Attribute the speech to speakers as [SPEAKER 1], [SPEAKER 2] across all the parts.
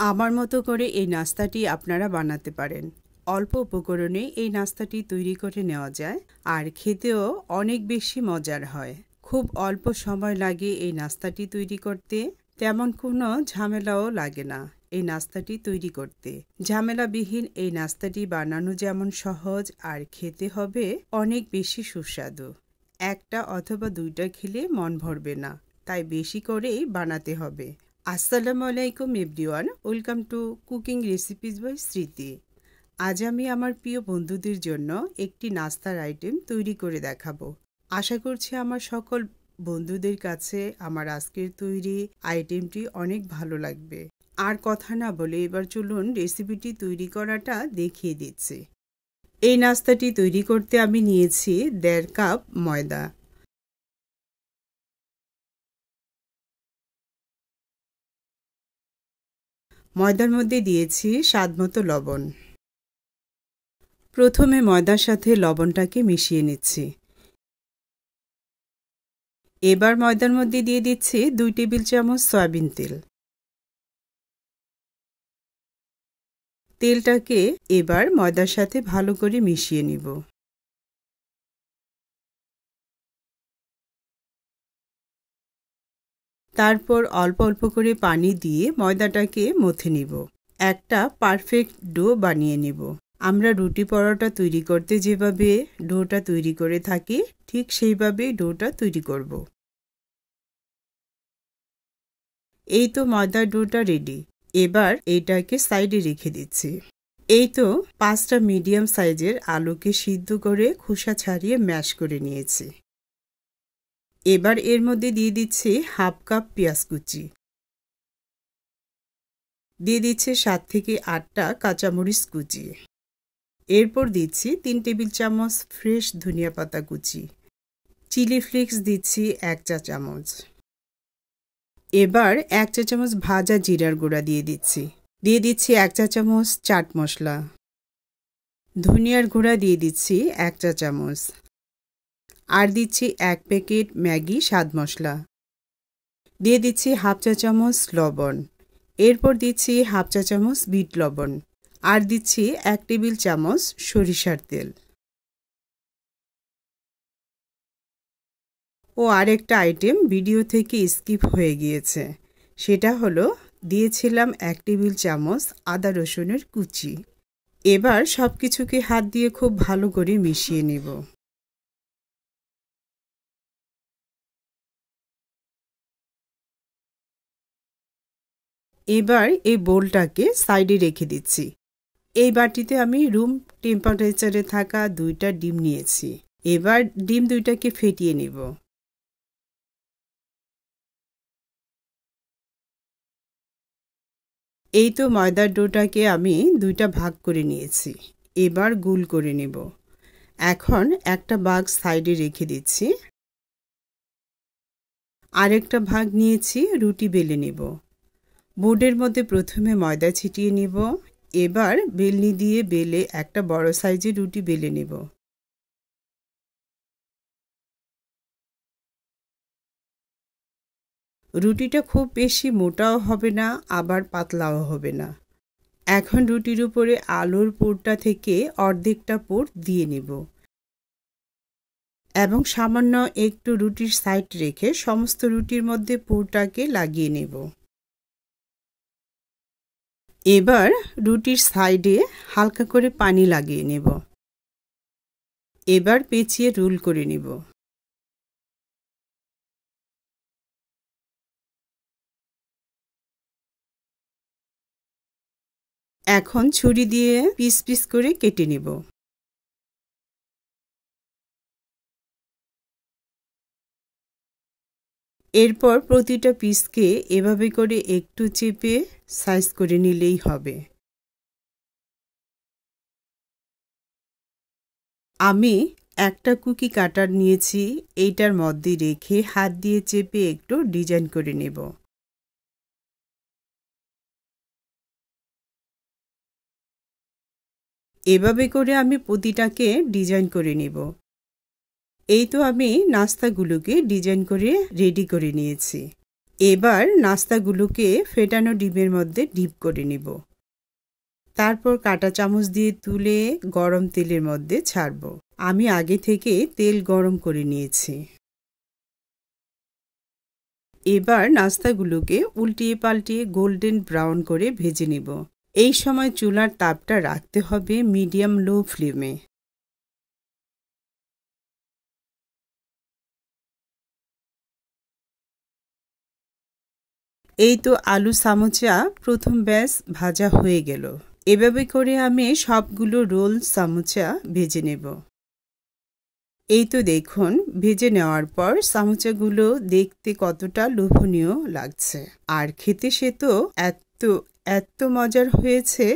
[SPEAKER 1] আমার মতো করে এই নাস্তাটি আপনারা বানাতে পারেন। অল্প উপকরণে এই নাস্তাটি তৈরি করে নেওয়া যায় আর খেতেও অনেক বেশি মজার হয়। খুব অল্প সময় লাগে এই নাস্তাটি তৈরি করতে, তেমন কোনো ঝামেলাও লাগে না এই নাস্তাটি তৈরি করতে। ঝামেলাবিহীন এই নাস্তাটি বানানো যেমন সহজ আর খেতে হবে অনেক বেশি সুস্বাদু। একটা অথবা দুইটা খেলে মন ভরবে না, তাই বেশি করেই বানাতে হবে। আসসালামু আলাইকুম everyone, welcome to cooking recipes by Smriti. আজ আমি আমার প্রিয় বন্ধুদের জন্য একটি নাস্তার আইটেম তৈরি করে দেখাবো। আশা করছি আমার সকল বন্ধুদের কাছে আমার আজকের তৈরি আইটেমটি অনেক ভালো লাগবে। আর কথা না বলে এবার চলুন রেসিপিটি তৈরি করাটা দেখিয়ে দিচ্ছি। এই নাস্তাটি তৈরি করতে আমি নিয়েছি 1.5 কাপ ময়দা। ময়দার মধ্যে দিয়েছি স্বাদমতো লবণ। প্রথমে ময়দার সাথে লবণটাকে মিশিয়ে নিচ্ছি। এবার ময়দার মধ্যে দিয়ে দিচ্ছি 2 টেবিল চামচ সয়াবিন তেল। তেলটাকে এবার ময়দার সাথে ভালো করে মিশিয়ে নিব। তারপর অল্প অল্প করে পানি দিয়ে ময়দাটাকে মথে নিব। একটা পারফেক্ট ডো বানিয়ে নিব। আমরা রুটি পরোটা তৈরি করতে যেভাবে ডোটা তৈরি করে থাকি, ঠিক সেইভাবেই ডোটা তৈরি করব। এই তো ময়দার ডোটা রেডি। এবার এটাকে সাইডে রেখে দিচ্ছি। এই তো 5টা মিডিয়াম সাইজের আলুকে সিদ্ধ করে খোসা ছাড়িয়ে ম্যাশ করে নিয়েছি। এবার এর মধ্যে দিয়ে দিচ্ছি 1/2 কাপ পেঁয়াজ কুচি। দিয়ে দিচ্ছি 7 থেকে 8টা কাঁচামরিচ কুচি। এরপর দিচ্ছি 3 টেবিল চামচ ফ্রেশ ধনিয়া পাতা কুচি। চিলি ফ্লেক্স দিচ্ছি 1 চা চামচ। এবার 1 চা চামচ ভাজা জিরার গুঁড়া দিয়ে দিচ্ছি। দিয়ে দিচ্ছি 1 চা চামচ চাট মশলা। ধনিয়ার গুঁড়া দিয়ে দিচ্ছি 1 চা চামচ। আর দিচ্ছি 1 প্যাকেট ম্যাগি স্বাদ মশলা। দিয়ে দিচ্ছি 1/2 চা চামচ লবণ। এরপর দিচ্ছি 1/2 চা চামচ বিট লবণ। আর দিচ্ছি 1 টেবিল চামচ সরিষার তেল। ও আরেকটা আইটেম ভিডিও থেকে স্কিপ হয়ে গিয়েছে, সেটা হলো দিয়েছিলাম 1 টেবিল চামচ আদা রসুনের কুচি। এবার সব কিছুকে হাত দিয়ে খুব ভালো করে মিশিয়ে নেব। এবার এই বোলটাকে সাইডে রেখে দিচ্ছি। এই বাটিতে আমি রুম টেম্পারেচারে থাকা 2টা ডিম নিয়েছি। এবার ডিম 2টাকে ফেটিয়ে নেব। এই তো ময়দার ডোটাকে আমি 2টা ভাগ করে নিয়েছি। এবার গোল করে নেব। এখন একটা ভাগ সাইডে রেখে দিচ্ছি। আরেকটা ভাগ নিয়েছি রুটি বেলে নেব। বোর্ডের মধ্যে প্রথমে ময়দা ছিটিয়ে নেব। এবার বেলনি দিয়ে বেলে একটা বড় সাইজের রুটি বেলে নেব। রুটিটা খুব বেশি মোটাও হবে না, আবার পাতলাও হবে না। এখন রুটির উপরে আলুর পুরটা থেকে অর্ধেকটা পুর দিয়ে নেব এবং সামান্য একটু রুটির সাইড রেখে সমস্ত রুটির মধ্যে পুরটাকে লাগিয়ে নেব। এবার রুটির সাইডে হালকা করে পানি লাগিয়ে নেব। এবার পেঁচিয়ে রোল করে নেব। এখন ছুরি দিয়ে পিস পিস করে কেটে নেব। এরপর প্রতিটা পিসকে এভাবে করে একটু চেপে সাইজ করে নিলেই হবে। আমি একটা কুকি কাটার নিয়েছি, এইটার মধ্যে রেখে হাত দিয়ে চেপে একটু ডিজাইন করে নেব। এভাবে করে আমি প্রতিটাকে ডিজাইন করে নেব। এই তো আমি নাস্তাগুলোকে ডিজাইন করে রেডি করে নিয়েছি। এবার নাস্তাগুলোকে ফেটানো ডিমের মধ্যে ডিপ করে নিব। তারপর কাঁটা চামচ দিয়ে তুলে গরম তেলের মধ্যে ছাড়ব। আমি আগে থেকে তেল গরম করে নিয়েছি। এবার নাস্তাগুলোকে উল্টিয়ে পাল্টিয়ে গোল্ডেন ব্রাউন করে ভেজে নিব। এই সময় চুলার তাপটা রাখতে হবে মিডিয়াম লো ফ্লেমে। এই তো আলু সামোচা প্রথম ব্যাচ ভাজা হয়ে গেল। এভাবে করে আমি সবগুলো রোল সামোচা ভেজে নেব। এই তো দেখুন, ভেজে নেওয়ার পর সামোচাগুলো দেখতে কতটা লোভনীয় লাগছে, আর খেতে সে তো এত এত মজার হয়েছে।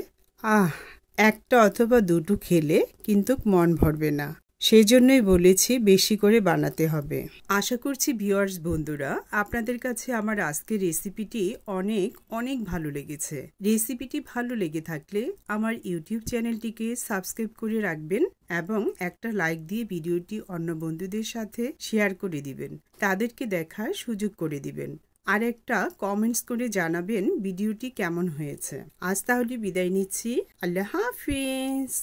[SPEAKER 1] আহ, একটা অথবা দুটো খেলে কিন্তু মন ভরবে না। সেজন্যই বলেছি বেশি করে বানাতে হবে। আশা করছি ভিউয়ার্স বন্ধুরা, আপনাদের কাছে আমার আজকের রেসিপিটি অনেক অনেক ভালো লেগেছে। রেসিপিটি ভালো লেগে থাকলে আমার ইউটিউব চ্যানেলটিকে সাবস্ক্রাইব করে রাখবেন এবং একটা লাইক দিয়ে ভিডিওটি অন্য বন্ধুদের সাথে শেয়ার করে দিবেন, তাদেরকে দেখার সুযোগ করে দিবেন। আর একটা কমেন্টস করে জানাবেন ভিডিওটি কেমন হয়েছে। আজ তাহলে বিদায় নিচ্ছি। আল্লাহ হাফিজ।